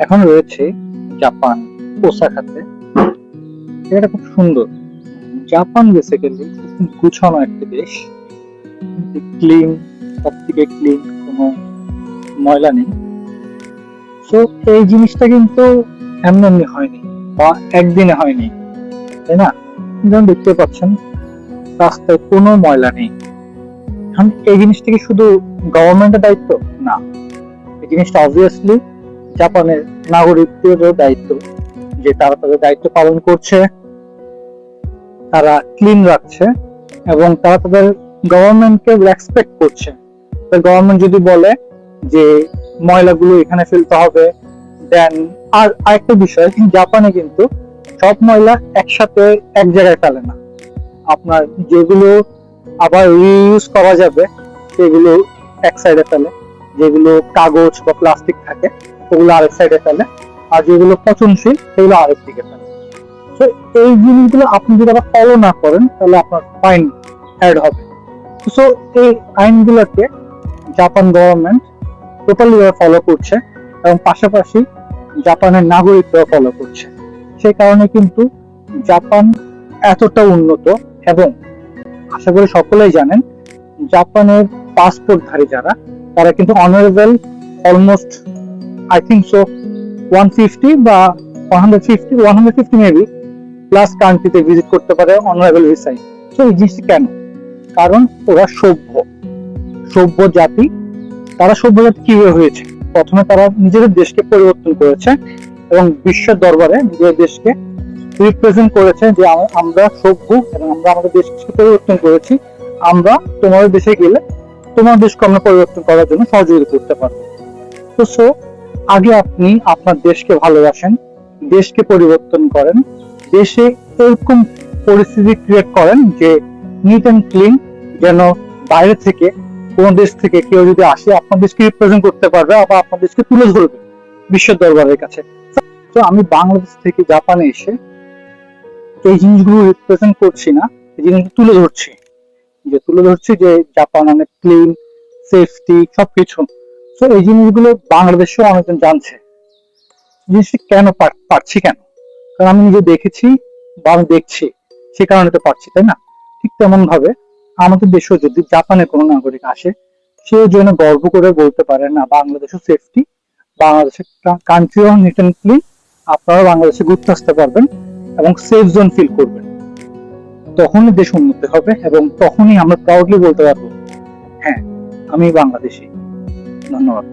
এখন রয়েছে জাপান, ওসাকাতে। এটা খুব সুন্দর। জাপান বেসিক্যালি খুব গুছানো একটা দেশ, ক্লিন, সব থেকে ক্লিন, কোনো ময়লা নেই। তো এই জিনিসটা কিন্তু এমনি এমনি হয়নি বা একদিনে হয়নি, তাই না? যেমন দেখতে পাচ্ছেন রাস্তায় কোনো ময়লা নেই। এখন এই জিনিসটা কি শুধু গভর্নমেন্টের দায়িত্ব? না, এই জিনিসটা অবভিয়াসলি জাপানের নাগরিকদেরও দায়িত্ব, যে তারা তাদের দায়িত্ব পালন করছে, তারা ক্লিন রাখছে এবং তারা তাদের গভর্নমেন্টকে রেসপেক্ট করছে। গভর্নমেন্ট যদি বলে যে ময়লাগুলো এখানে ফেলতে হবে, দেন আর আরেকটা বিষয়, জাপানে কিন্তু সব ময়লা একসাথে এক জায়গায় ফেলে না। আপনার যেগুলো আবার রিইউজ করা যাবে সেগুলো এক সাইডে ফেলে, যেগুলো কাগজ বা প্লাস্টিক থাকে ওগুলো আরেক সাইডে ফেলে, আর যেগুলো পচনশীল সেগুলো আরেক দিকে ফেলে। তো এই জিনিসগুলো আপনি যদি আবার ফলো না করেন তাহলে আপনার ফাইন অ্যাড হবে। সো এই আইনগুলোকে জাপান গভর্নমেন্ট টোটালি ফলো করছে এবং পাশাপাশি জাপানের নাগরিকরাও ফলো করছে। সেই কারণে কিন্তু জাপান এতটা উন্নত। এবং আশা করি সকলেই জানেন জাপানের পাসপোর্টধারী যারা, তারা কিন্তু honourable almost I think so 150 বা 150 মেবি প্লাস কান্ট্রিতে ভিজিট করতে পারে অনারেবল ভিসায়। তো এই জিনিসটি কেন? কারণ ওরা সভ্য জাতি। তারা সভ্য জাতি কিভাবে হয়েছে? প্রথমে তারা নিজেদের দেশকে পরিবর্তন করেছে এবং বিশ্বের দরবারে নিজেদের দেশকে রিপ্রেজেন্ট করেছে যে আমরা সভ্য এবং আমরা আমাদের দেশকে পরিবর্তন করেছি। আমরা তোমাদের দেশে গেলে তোমার দেশকে আমরা পরিবর্তন করার জন্য সহযোগিতা করতে পারবো। তো সো আগে আপনি আপনার দেশকে ভালোবাসেন, দেশকে পরিবর্তন করেন, দেশে এরকম পরিস্থিতি ক্রিয়েট করেন যে নিট অ্যান্ড ক্লিন, যেন বাইরে থেকে কোন দেশ থেকে কেউ যদি আসে আপনার দেশকে রিপ্রেজেন্ট করতে পারবে, আবার আপনার দেশকে তুলে ধরবে বিশ্বের দরবারের কাছে। তো আমি বাংলাদেশ থেকে জাপানে এসে এই জিনিসগুলো রিপ্রেজেন্ট করছি না, এই জিনিসগুলো তুলে ধরছি যে জাপান অনেক ক্লিন, সেফটি সবকিছু। তো এই জিনিসগুলো বাংলাদেশেও অনেকজন জানছে। জিনিসটা কেন পারছি কেন? কারণ আমি নিজে দেখেছি বা আমি দেখছি, সে কারণে তো পারছি, তাই না? ঠিক তেমন ভাবে আমাদের দেশেও যদি জাপানের কোনো নাগরিক আসে, সেও যেন গর্ব করে বলতে পারে না বাংলাদেশও সেফটি, বাংলাদেশের কান্ট্রিও নিট অ্যান্ড ক্লিন, আপনারা বাংলাদেশে ঘুরতে আসতে পারবেন এবং সেফ জোন ফিল করবেন। তখনই দেশ উন্নতি হবে এবং তখনই আমরা প্রাউডলি বলতে পারবো, হ্যাঁ আমি বাংলাদেশি। ধন্যবাদ।